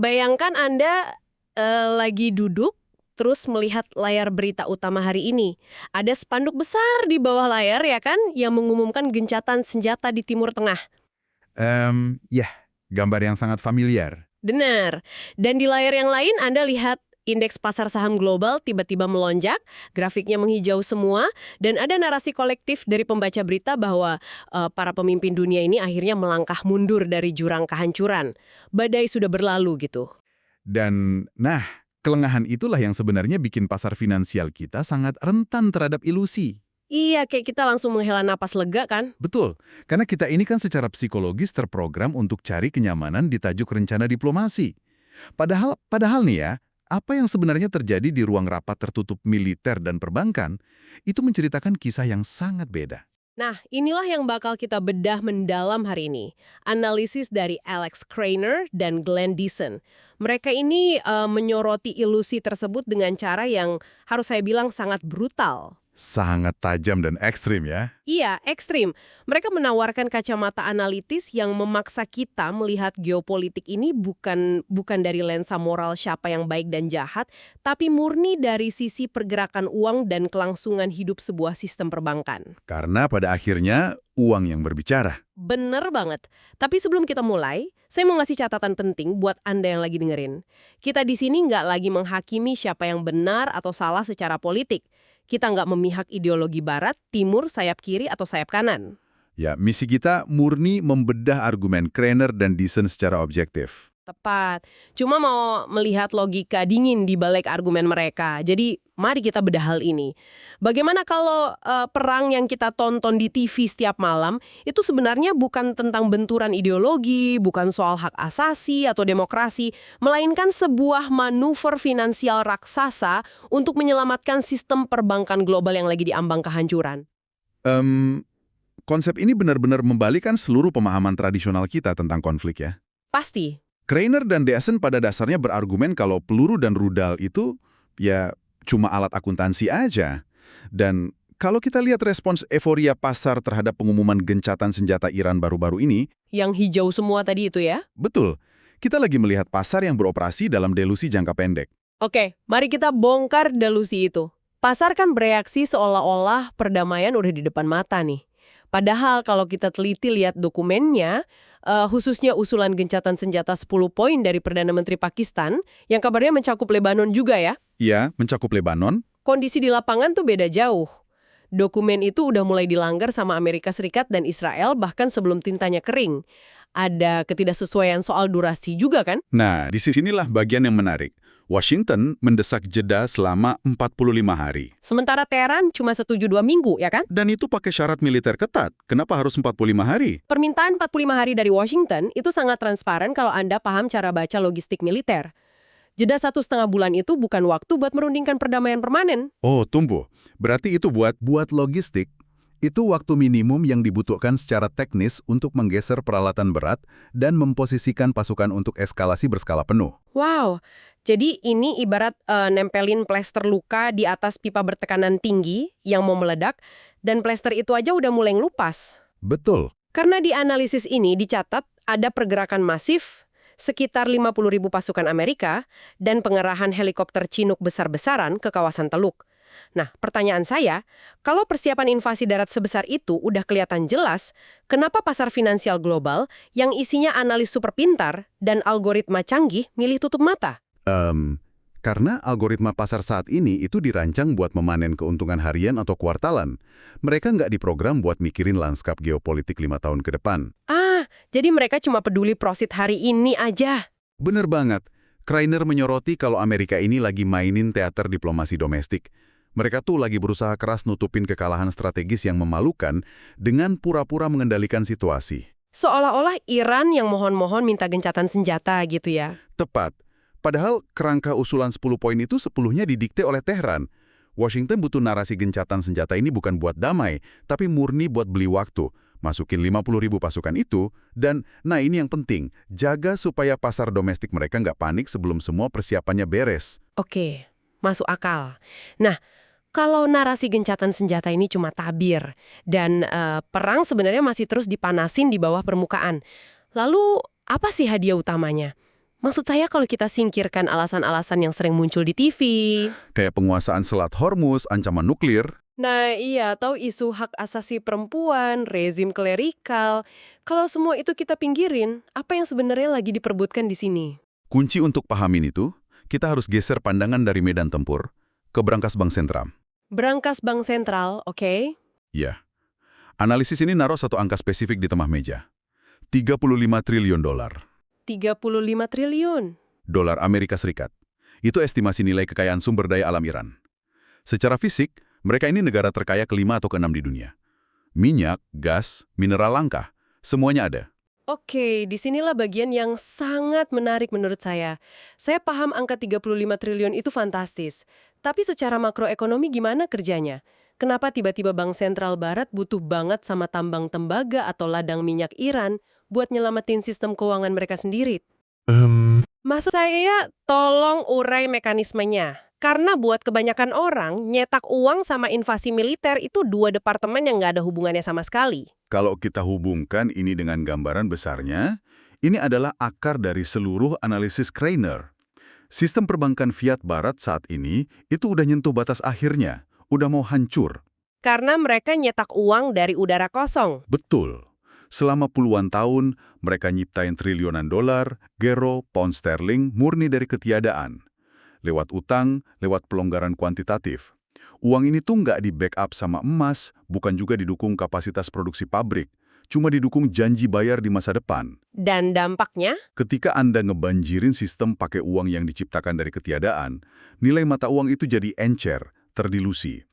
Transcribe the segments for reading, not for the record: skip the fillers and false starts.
Bayangkan Anda lagi duduk, terus melihat layar berita utama hari ini. Ada spanduk besar di bawah layar ya kan, yang mengumumkan gencatan senjata di Timur Tengah. Ya, gambar yang sangat familiar. Benar. Dan di layar yang lain Anda lihat indeks pasar saham global tiba-tiba melonjak, grafiknya menghijau semua, dan ada narasi kolektif dari pembaca berita bahwa para pemimpin dunia ini akhirnya melangkah mundur dari jurang kehancuran. Badai sudah berlalu gitu. Dan, nah, kelengahan itulah yang sebenarnya bikin pasar finansial kita sangat rentan terhadap ilusi. Iya, kayak kita langsung menghela napas lega kan? Betul, karena kita ini kan secara psikologis terprogram untuk cari kenyamanan di tajuk rencana diplomasi. Padahal nih ya, apa yang sebenarnya terjadi di ruang rapat tertutup militer dan perbankan, itu menceritakan kisah yang sangat beda. Nah, inilah yang bakal kita bedah mendalam hari ini. Analisis dari Alex Krainer dan Glenn Deason. Mereka ini menyoroti ilusi tersebut dengan cara yang harus saya bilang sangat brutal. Sangat tajam dan ekstrim ya. Iya, ekstrim. Mereka menawarkan kacamata analitis yang memaksa kita melihat geopolitik ini bukan dari lensa moral siapa yang baik dan jahat, tapi murni dari sisi pergerakan uang dan kelangsungan hidup sebuah sistem perbankan. Karena pada akhirnya uang yang berbicara. Bener banget. Tapi sebelum kita mulai, saya mau ngasih catatan penting buat Anda yang lagi dengerin. Kita di sini nggak lagi menghakimi siapa yang benar atau salah secara politik. Kita nggak memihak ideologi barat, timur, sayap kiri, atau sayap kanan. Ya, misi kita murni membedah argumen Krainer dan Deason secara objektif. Tepat. Cuma mau melihat logika dingin di balik argumen mereka. Jadi, mari kita bedah hal ini. Bagaimana kalau perang yang kita tonton di TV setiap malam, itu sebenarnya bukan tentang benturan ideologi, bukan soal hak asasi atau demokrasi, melainkan sebuah manuver finansial raksasa untuk menyelamatkan sistem perbankan global yang lagi diambang kehancuran. Konsep ini benar-benar membalikan seluruh pemahaman tradisional kita tentang konflik ya. Pasti. Krainer dan Deason pada dasarnya berargumen kalau peluru dan rudal itu ya cuma alat akuntansi aja. Dan kalau kita lihat respons euforia pasar terhadap pengumuman gencatan senjata Iran baru-baru ini, Yang hijau semua tadi itu ya? betul, kita lagi melihat pasar yang beroperasi dalam delusi jangka pendek. Oke, mari kita bongkar delusi itu. Pasar kan bereaksi seolah-olah perdamaian udah di depan mata nih. Padahal kalau kita teliti lihat dokumennya, khususnya usulan gencatan senjata 10 poin dari Perdana Menteri Pakistan, yang kabarnya mencakup Lebanon juga ya, Iya, mencakup Lebanon. kondisi di lapangan tuh beda jauh. Dokumen itu udah mulai dilanggar sama Amerika Serikat dan Israel bahkan sebelum tintanya kering. Ada ketidaksesuaian soal durasi juga kan? Nah, di sinilah bagian yang menarik. Washington mendesak jeda selama 45 hari. Sementara Teheran cuma setuju 2 minggu, ya kan? Dan itu pakai syarat militer ketat. Kenapa harus 45 hari? Permintaan 45 hari dari Washington itu sangat transparan kalau Anda paham cara baca logistik militer. Jeda 1,5 bulan itu bukan waktu buat merundingkan perdamaian permanen. Oh, tunggu. Berarti itu buat logistik. Itu waktu minimum yang dibutuhkan secara teknis untuk menggeser peralatan berat dan memposisikan pasukan untuk eskalasi berskala penuh. Wow, jadi ini ibarat nempelin plester luka di atas pipa bertekanan tinggi yang mau meledak, dan plester itu aja udah mulai ngelupas. Betul. Karena di analisis ini dicatat ada pergerakan masif, sekitar 50.000 pasukan Amerika, dan pengerahan helikopter Chinook besar-besaran ke kawasan Teluk. Nah, pertanyaan saya, kalau persiapan invasi darat sebesar itu udah kelihatan jelas, kenapa pasar finansial global yang isinya analis super pintar dan algoritma canggih milih tutup mata? Karena algoritma pasar saat ini itu dirancang buat memanen keuntungan harian atau kuartalan. Mereka nggak diprogram buat mikirin lanskap geopolitik 5 tahun ke depan. Jadi mereka cuma peduli profit hari ini aja. Bener banget. Krainer menyoroti kalau Amerika ini lagi mainin teater diplomasi domestik. Mereka tuh lagi berusaha keras nutupin kekalahan strategis yang memalukan dengan pura-pura mengendalikan situasi. Seolah-olah Iran yang mohon-mohon minta gencatan senjata gitu ya. Tepat. Padahal kerangka usulan 10 poin itu sepenuhnya didikte oleh Teheran. Washington butuh narasi gencatan senjata ini bukan buat damai, tapi murni buat beli waktu. Masukin 50.000 pasukan itu, dan nah ini yang penting, jaga supaya pasar domestik mereka nggak panik sebelum semua persiapannya beres. Oke, masuk akal. Nah, kalau narasi gencatan senjata ini cuma tabir, dan perang sebenarnya masih terus dipanasin di bawah permukaan. Lalu, apa sih hadiah utamanya? Maksud saya kalau kita singkirkan alasan-alasan yang sering muncul di TV. Kayak penguasaan Selat Hormuz, ancaman nuklir. Nah iya, atau isu hak asasi perempuan, rezim klerikal. Kalau semua itu kita pinggirin, apa yang sebenarnya lagi diperbutkan di sini? Kunci untuk pahamin itu, kita harus geser pandangan dari medan tempur ke brankas bank sentral. Brankas bank sentral, oke? Ya, analisis ini naruh satu angka spesifik di tengah meja. 35 triliun dolar. 35 triliun. Dolar Amerika Serikat. Itu estimasi nilai kekayaan sumber daya alam Iran. Secara fisik, mereka ini negara terkaya kelima atau keenam di dunia. Minyak, gas, mineral langka, semuanya ada. Oke, disinilah bagian yang sangat menarik menurut saya. Saya paham angka 35 triliun itu fantastis. Tapi secara makroekonomi gimana kerjanya? Kenapa tiba-tiba Bank Sentral Barat butuh banget sama tambang tembaga atau ladang minyak Iran buat nyelamatin sistem keuangan mereka sendiri? Maksud saya, tolong urai mekanismenya. Karena buat kebanyakan orang, nyetak uang sama invasi militer itu dua departemen yang nggak ada hubungannya sama sekali. Kalau kita hubungkan ini dengan gambaran besarnya, ini adalah akar dari seluruh analisis Krainer. Sistem perbankan fiat barat saat ini itu udah nyentuh batas akhirnya, udah mau hancur. Karena mereka nyetak uang dari udara kosong. Betul. Selama puluhan tahun, mereka nyiptain triliunan dolar, euro, pound sterling murni dari ketiadaan. Lewat utang, lewat pelonggaran kuantitatif. Uang ini tuh nggak di-backup sama emas, bukan juga didukung kapasitas produksi pabrik. Cuma didukung janji bayar di masa depan. Dan dampaknya? Ketika Anda ngebanjirin sistem pakai uang yang diciptakan dari ketiadaan, nilai mata uang itu jadi encer, terdilusi.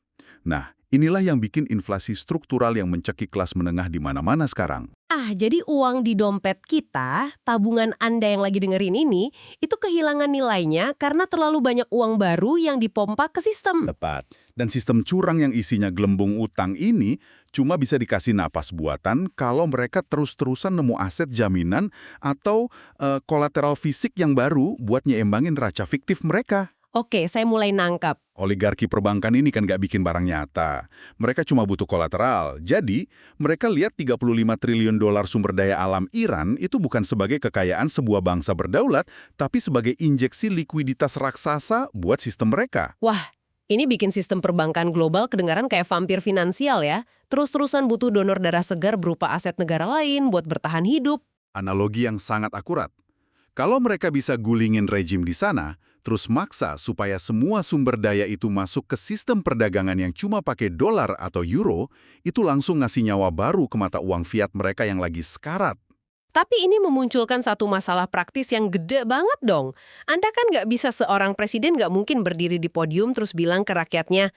Nah, inilah yang bikin inflasi struktural yang mencekik kelas menengah di mana-mana sekarang. Jadi uang di dompet kita, tabungan Anda yang lagi dengerin ini, itu kehilangan nilainya karena terlalu banyak uang baru yang dipompa ke sistem. Tepat. Dan sistem curang yang isinya gelembung utang ini cuma bisa dikasih napas buatan kalau mereka terus-terusan nemu aset jaminan atau kolateral fisik yang baru buat nyeembangin neraca fiktif mereka. Oke, saya mulai nangkap. Oligarki perbankan ini kan nggak bikin barang nyata. Mereka cuma butuh kolateral. Jadi, mereka lihat 35 triliun dolar sumber daya alam Iran itu bukan sebagai kekayaan sebuah bangsa berdaulat, tapi sebagai injeksi likuiditas raksasa buat sistem mereka. Wah, ini bikin sistem perbankan global kedengaran kayak vampir finansial ya. Terus-terusan butuh donor darah segar berupa aset negara lain buat bertahan hidup. Analogi yang sangat akurat. Kalau mereka bisa gulingin rejim di sana, terus maksa supaya semua sumber daya itu masuk ke sistem perdagangan yang cuma pakai dolar atau euro, itu langsung ngasih nyawa baru ke mata uang fiat mereka yang lagi sekarat. Tapi ini memunculkan satu masalah praktis yang gede banget dong. Anda kan nggak bisa seorang presiden nggak mungkin berdiri di podium terus bilang ke rakyatnya,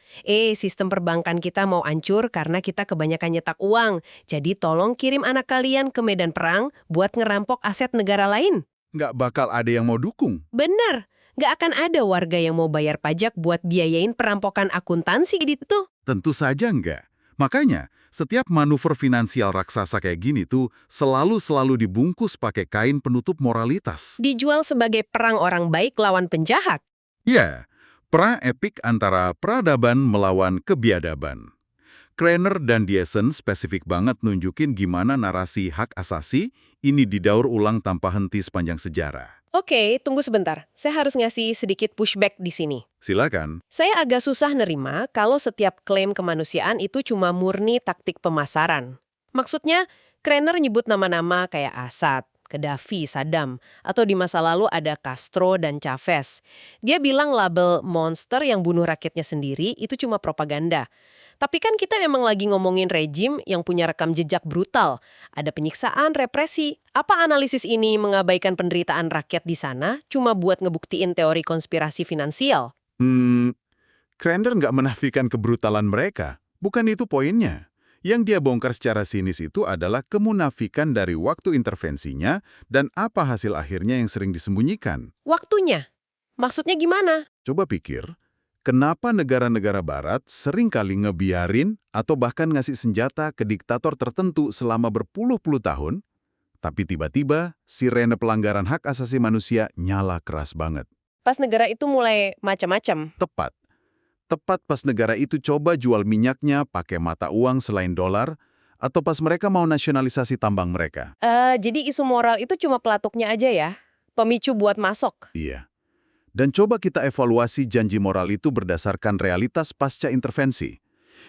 sistem perbankan kita mau hancur karena kita kebanyakan nyetak uang. Jadi tolong kirim anak kalian ke medan perang buat ngerampok aset negara lain. Nggak bakal ada yang mau dukung. Bener. Nggak akan ada warga yang mau bayar pajak buat biayain perampokan akuntansi gitu. Tentu saja nggak. Makanya, setiap manuver finansial raksasa kayak gini tuh selalu dibungkus pakai kain penutup moralitas. Dijual sebagai perang orang baik lawan penjahat. Ya, perang epik antara peradaban melawan kebiadaban. Krainer dan Diesen spesifik banget nunjukin gimana narasi hak asasi ini didaur ulang tanpa henti sepanjang sejarah. Oke, tunggu sebentar. Saya harus ngasih sedikit pushback di sini. Silakan. Saya agak susah nerima kalau setiap klaim kemanusiaan itu cuma murni taktik pemasaran. Maksudnya, Krainer nyebut nama-nama kayak Assad, Gaddafi, Saddam, atau di masa lalu ada Castro dan Chavez. Dia bilang label monster yang bunuh rakyatnya sendiri itu cuma propaganda. Tapi kan kita memang lagi ngomongin rejim yang punya rekam jejak brutal. Ada penyiksaan, represi. Apa analisis ini mengabaikan penderitaan rakyat di sana cuma buat ngebuktiin teori konspirasi finansial? Krainer nggak menafikan kebrutalan mereka. Bukan itu poinnya. Yang dia bongkar secara sinis itu adalah kemunafikan dari waktu intervensinya dan apa hasil akhirnya yang sering disembunyikan. Waktunya? Maksudnya gimana? Coba pikir, kenapa negara-negara barat seringkali ngebiarin atau bahkan ngasih senjata ke diktator tertentu selama berpuluh-puluh tahun, tapi tiba-tiba sirene pelanggaran hak asasi manusia nyala keras banget. Pas negara itu mulai macam-macam. Tepat pas negara itu coba jual minyaknya pakai mata uang selain dolar, atau pas mereka mau nasionalisasi tambang mereka. Jadi isu moral itu cuma pelatuknya aja ya? Pemicu buat masuk. Iya. Dan coba kita evaluasi janji moral itu berdasarkan realitas pasca intervensi.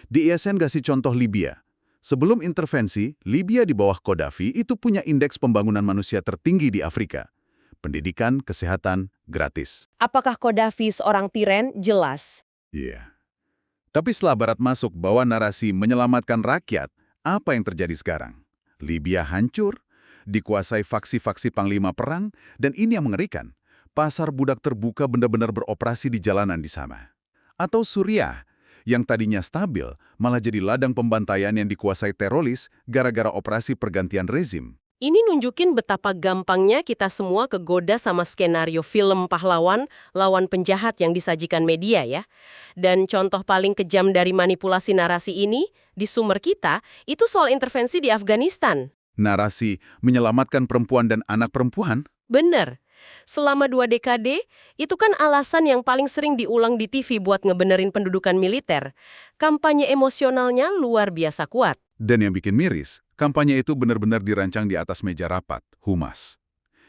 Di ISN kasih contoh Libya. Sebelum intervensi, Libya di bawah Qaddafi itu punya indeks pembangunan manusia tertinggi di Afrika. Pendidikan, kesehatan, gratis. Apakah Qaddafi seorang tiran? Jelas. Iya. Tapi setelah Barat masuk bawa narasi menyelamatkan rakyat, apa yang terjadi sekarang? Libya hancur, dikuasai faksi-faksi panglima perang, dan ini yang mengerikan. Pasar budak terbuka benar-benar beroperasi di jalanan di sana. Atau Suriah, yang tadinya stabil, malah jadi ladang pembantaian yang dikuasai teroris gara-gara operasi pergantian rezim. Ini nunjukin betapa gampangnya kita semua kegoda sama skenario film pahlawan lawan penjahat yang disajikan media ya. Dan contoh paling kejam dari manipulasi narasi ini, di sumber kita, itu soal intervensi di Afghanistan. Narasi menyelamatkan perempuan dan anak perempuan? Bener. Selama 2 dekade, itu kan alasan yang paling sering diulang di TV buat ngebenerin pendudukan militer. Kampanye emosionalnya luar biasa kuat. Dan yang bikin miris, kampanye itu benar-benar dirancang di atas meja rapat, humas.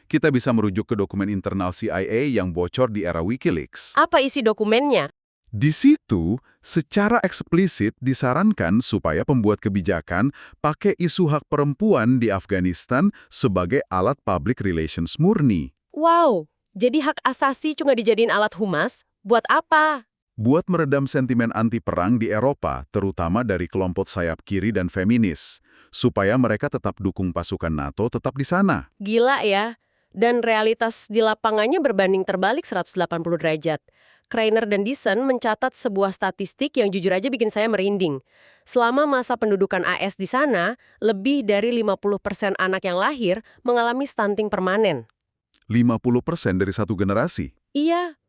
Kita bisa merujuk ke dokumen internal CIA yang bocor di era Wikileaks. Apa isi dokumennya? Di situ, secara eksplisit disarankan supaya pembuat kebijakan pakai isu hak perempuan di Afghanistan sebagai alat public relations murni. Wow, jadi hak asasi cuma dijadiin alat humas? Buat apa? Buat meredam sentimen anti-perang di Eropa, terutama dari kelompok sayap kiri dan feminis, supaya mereka tetap dukung pasukan NATO tetap di sana. Gila ya. Dan realitas di lapangannya berbanding terbalik 180 derajat. Kreiner dan Dyson mencatat sebuah statistik yang jujur aja bikin saya merinding. Selama masa pendudukan AS di sana, lebih dari 50% anak yang lahir mengalami stunting permanen. 50% dari satu generasi. Iya,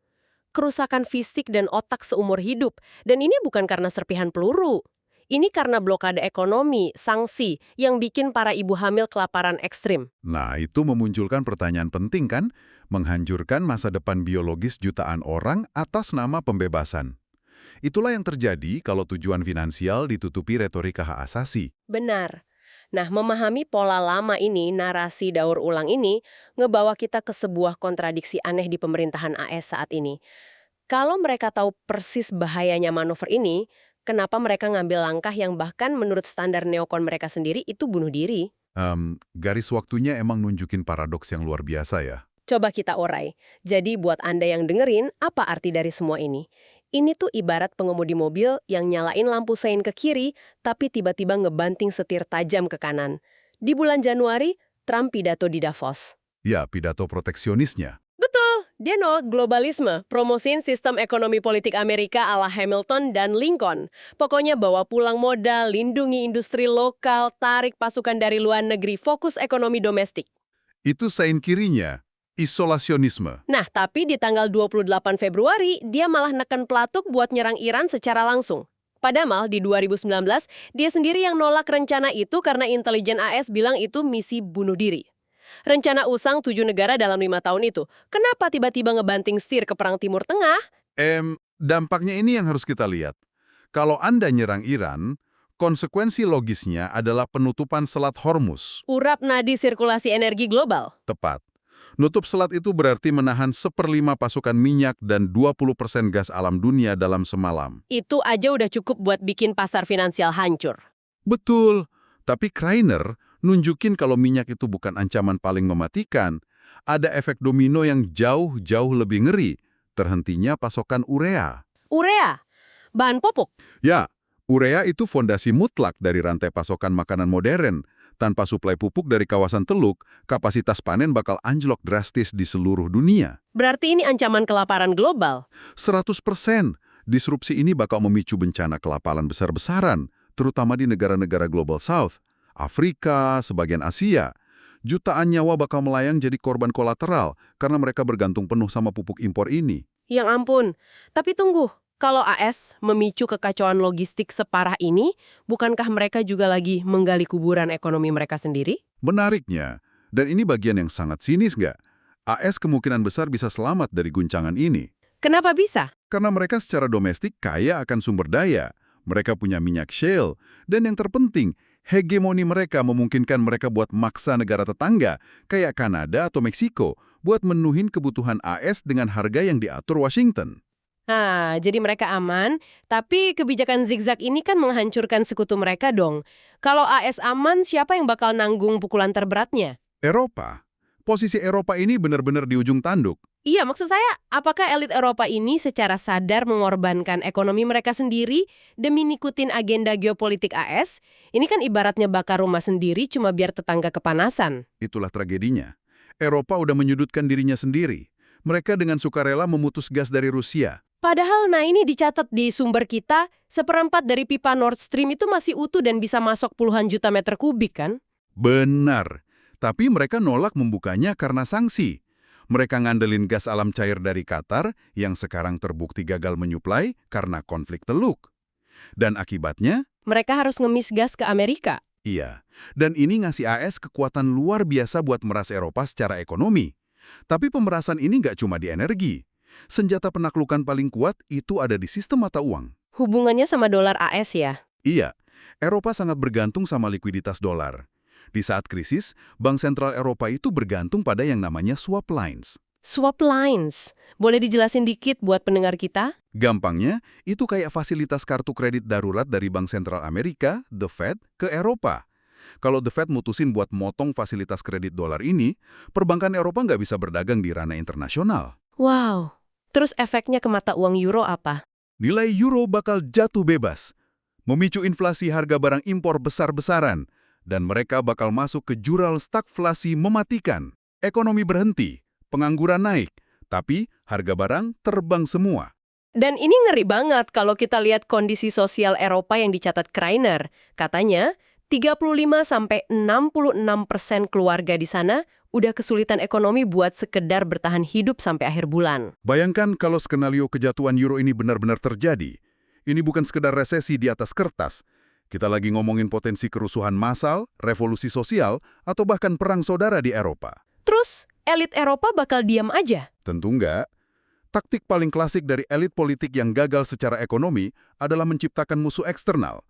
kerusakan fisik dan otak seumur hidup. Dan ini bukan karena serpihan peluru. Ini karena blokade ekonomi, sanksi, yang bikin para ibu hamil kelaparan ekstrim. Nah, itu memunculkan pertanyaan penting kan? Menghancurkan masa depan biologis jutaan orang atas nama pembebasan. Itulah yang terjadi kalau tujuan finansial ditutupi retorika hak asasi. Benar. Nah, memahami pola lama ini, narasi daur ulang ini, ngebawa kita ke sebuah kontradiksi aneh di pemerintahan AS saat ini. Kalau mereka tahu persis bahayanya manuver ini, kenapa mereka ngambil langkah yang bahkan menurut standar neokon mereka sendiri itu bunuh diri? Garis waktunya emang nunjukin paradoks yang luar biasa ya. Coba kita urai. Jadi buat Anda yang dengerin, apa arti dari semua ini? Ini tuh ibarat pengemudi mobil yang nyalain lampu sein ke kiri, tapi tiba-tiba ngebanting setir tajam ke kanan. Di bulan Januari, Trump pidato di Davos. Ya, pidato proteksionisnya. Betul, dia nolak globalisme, promosiin sistem ekonomi politik Amerika ala Hamilton dan Lincoln. Pokoknya bawa pulang modal, lindungi industri lokal, tarik pasukan dari luar negeri, fokus ekonomi domestik. Itu sein kirinya, isolasionisme. Nah, tapi di tanggal 28 Februari, dia malah neken pelatuk buat nyerang Iran secara langsung. Padahal di 2019, dia sendiri yang nolak rencana itu karena intelijen AS bilang itu misi bunuh diri. Rencana usang 7 negara dalam 5 tahun itu. Kenapa tiba-tiba ngebanting setir ke Perang Timur Tengah? Dampaknya ini yang harus kita lihat. Kalau Anda nyerang Iran, konsekuensi logisnya adalah penutupan Selat Hormuz. Urap nadi sirkulasi energi global. Tepat. Nutup selat itu berarti menahan 1/5 pasukan minyak dan 20% gas alam dunia dalam semalam. Itu aja udah cukup buat bikin pasar finansial hancur. Betul. Tapi Kreiner nunjukin kalau minyak itu bukan ancaman paling mematikan. Ada efek domino yang jauh-jauh lebih ngeri. Terhentinya pasokan urea. Urea? Bahan popok? Ya, urea itu fondasi mutlak dari rantai pasokan makanan modern. Tanpa suplai pupuk dari kawasan Teluk, kapasitas panen bakal anjlok drastis di seluruh dunia. Berarti ini ancaman kelaparan global? 100%. Disrupsi ini bakal memicu bencana kelaparan besar-besaran, terutama di negara-negara Global South, Afrika, sebagian Asia. Jutaan nyawa bakal melayang jadi korban kolateral karena mereka bergantung penuh sama pupuk impor ini. Yang ampun. Tapi tunggu. Kalau AS memicu kekacauan logistik separah ini, bukankah mereka juga lagi menggali kuburan ekonomi mereka sendiri? Menariknya, dan ini bagian yang sangat sinis nggak? AS kemungkinan besar bisa selamat dari guncangan ini. Kenapa bisa? Karena mereka secara domestik kaya akan sumber daya. Mereka punya minyak shale. Dan yang terpenting, Hegemoni mereka memungkinkan mereka buat maksa negara tetangga, kayak Kanada atau Meksiko, buat menuhin kebutuhan AS dengan harga yang diatur Washington. Nah, jadi mereka aman, tapi kebijakan zigzag ini kan menghancurkan sekutu mereka dong. Kalau AS aman, siapa yang bakal nanggung pukulan terberatnya? Eropa. Posisi Eropa ini benar-benar di ujung tanduk. Iya, maksud saya, apakah elit Eropa ini secara sadar mengorbankan ekonomi mereka sendiri demi ngikutin agenda geopolitik AS? Ini kan ibaratnya bakar rumah sendiri cuma biar tetangga kepanasan. Itulah tragedinya. Eropa udah menyudutkan dirinya sendiri. Mereka dengan sukarela memutus gas dari Rusia. Padahal, nah ini dicatat di sumber kita, seperempat dari pipa Nord Stream itu masih utuh dan bisa masuk puluhan juta meter kubik kan? Benar. Tapi mereka nolak membukanya karena sanksi. Mereka ngandelin gas alam cair dari Qatar yang sekarang terbukti gagal menyuplai karena konflik Teluk. Dan akibatnya, Mereka harus ngemis gas ke Amerika. iya. Dan ini ngasih AS kekuatan luar biasa buat meras Eropa secara ekonomi. Tapi pemerasan ini nggak cuma di energi. Senjata penaklukan paling kuat itu ada di sistem mata uang. Hubungannya sama dolar AS ya? Iya, Eropa sangat bergantung sama likuiditas dolar. Di saat krisis, Bank Sentral Eropa itu bergantung pada yang namanya swap lines. Swap lines. Boleh dijelasin dikit buat pendengar kita? Gampangnya, itu kayak fasilitas kartu kredit darurat dari Bank Sentral Amerika, The Fed, ke Eropa. Kalau The Fed mutusin buat motong fasilitas kredit dolar ini, perbankan Eropa nggak bisa berdagang di ranah internasional. Wow. Terus efeknya ke mata uang euro apa? Nilai euro bakal jatuh bebas, memicu inflasi harga barang impor besar-besaran, dan mereka bakal masuk ke jurang stagflasi mematikan. Ekonomi berhenti, pengangguran naik, tapi harga barang terbang semua. Dan ini ngeri banget kalau kita lihat kondisi sosial Eropa yang dicatat Kreiner. Katanya, 35–66% keluarga di sana udah kesulitan ekonomi buat sekedar bertahan hidup sampai akhir bulan. Bayangkan kalau skenario kejatuhan euro ini benar-benar terjadi. Ini bukan sekedar resesi di atas kertas. Kita lagi ngomongin potensi kerusuhan massal, revolusi sosial, atau bahkan perang saudara di Eropa. Terus, elit Eropa bakal diam aja? Tentu enggak. Taktik paling klasik dari elit politik yang gagal secara ekonomi adalah menciptakan musuh eksternal.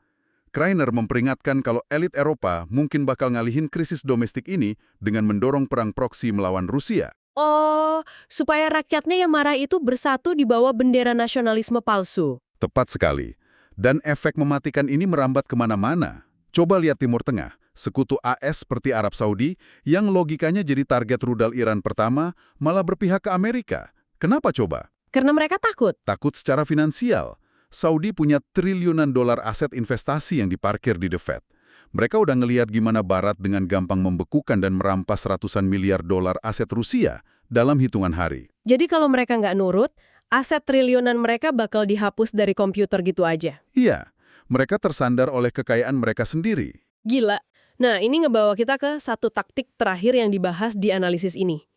Kreiner memperingatkan kalau elit Eropa mungkin bakal ngalihin krisis domestik ini dengan mendorong perang proksi melawan Rusia. Oh, supaya rakyatnya yang marah itu bersatu di bawah bendera nasionalisme palsu. Tepat sekali. Dan efek mematikan ini merambat kemana-mana. Coba lihat Timur Tengah, sekutu AS seperti Arab Saudi yang logikanya jadi target rudal Iran pertama malah berpihak ke Amerika. Kenapa coba? Karena mereka takut. Takut secara finansial. Saudi punya triliunan dolar aset investasi yang diparkir di The Fed. Mereka udah ngelihat gimana Barat dengan gampang membekukan dan merampas ratusan miliar dolar aset Rusia dalam hitungan hari. Jadi kalau mereka nggak nurut, aset triliunan mereka bakal dihapus dari komputer gitu aja. Iya, mereka tersandar oleh kekayaan mereka sendiri. Gila. Nah, ini ngebawa kita ke satu taktik terakhir yang dibahas di analisis ini.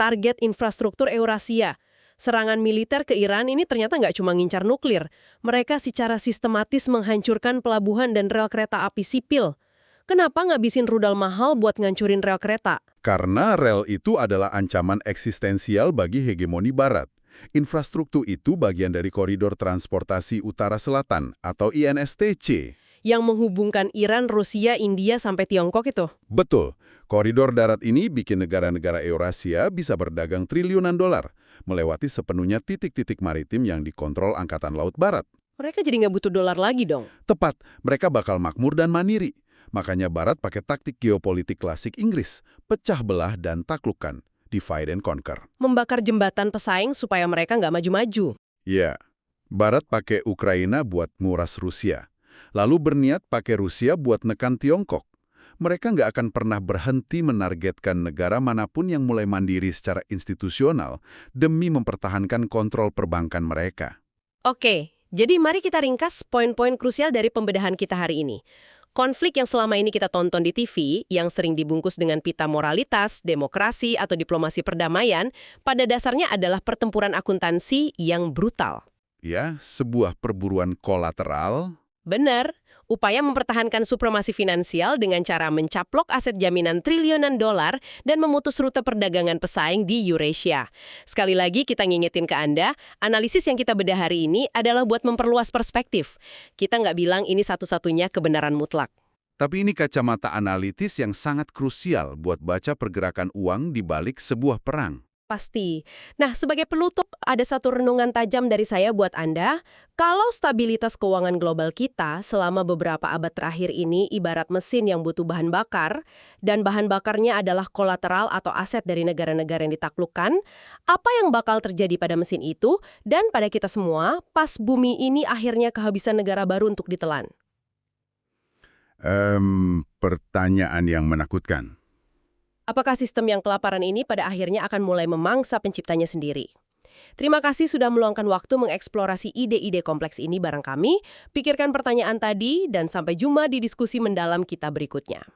Target infrastruktur Eurasia. Serangan militer ke Iran ini ternyata nggak cuma ngincar nuklir. Mereka secara sistematis menghancurkan pelabuhan dan rel kereta api sipil. Kenapa ngabisin rudal mahal buat ngancurin rel kereta? Karena rel itu adalah ancaman eksistensial bagi hegemoni Barat. Infrastruktur itu bagian dari koridor transportasi utara-selatan atau INSTC. Yang menghubungkan Iran, Rusia, India, sampai Tiongkok itu. Betul. Koridor darat ini bikin negara-negara Eurasia bisa berdagang triliunan dolar, melewati sepenuhnya titik-titik maritim yang dikontrol Angkatan Laut Barat. Mereka jadi nggak butuh dolar lagi dong. Tepat, mereka bakal makmur dan mandiri. Makanya Barat pakai taktik geopolitik klasik Inggris, pecah belah dan taklukkan, divide and conquer. Membakar jembatan pesaing supaya mereka nggak maju-maju. Ya, Barat pakai Ukraina buat nguras Rusia. Lalu berniat pakai Rusia buat nekan Tiongkok. Mereka nggak akan pernah berhenti menargetkan negara manapun yang mulai mandiri secara institusional demi mempertahankan kontrol perbankan mereka. Oke, jadi mari kita ringkas poin-poin krusial dari pembedahan kita hari ini. Konflik yang selama ini kita tonton di TV, yang sering dibungkus dengan pita moralitas, demokrasi, atau diplomasi perdamaian, pada dasarnya adalah pertempuran akuntansi yang brutal. Ya, sebuah perburuan kolateral. Benar, upaya mempertahankan supremasi finansial dengan cara mencaplok aset jaminan triliunan dolar dan memutus rute perdagangan pesaing di Eurasia. Sekali lagi kita ngingetin ke Anda, analisis yang kita bedah hari ini adalah buat memperluas perspektif. Kita nggak bilang ini satu-satunya kebenaran mutlak. Tapi ini kacamata analitis yang sangat krusial buat baca pergerakan uang di balik sebuah perang. Pasti. Nah, sebagai penutup, ada satu renungan tajam dari saya buat Anda. Kalau stabilitas keuangan global kita selama beberapa abad terakhir ini ibarat mesin yang butuh bahan bakar, dan bahan bakarnya adalah kolateral atau aset dari negara-negara yang ditaklukkan, apa yang bakal terjadi pada mesin itu dan pada kita semua pas bumi ini akhirnya kehabisan negara baru untuk ditelan? Pertanyaan yang menakutkan. Apakah sistem yang kelaparan ini pada akhirnya akan mulai memangsa penciptanya sendiri? Terima kasih sudah meluangkan waktu mengeksplorasi ide-ide kompleks ini bareng kami. Pikirkan pertanyaan tadi dan sampai jumpa di diskusi mendalam kita berikutnya.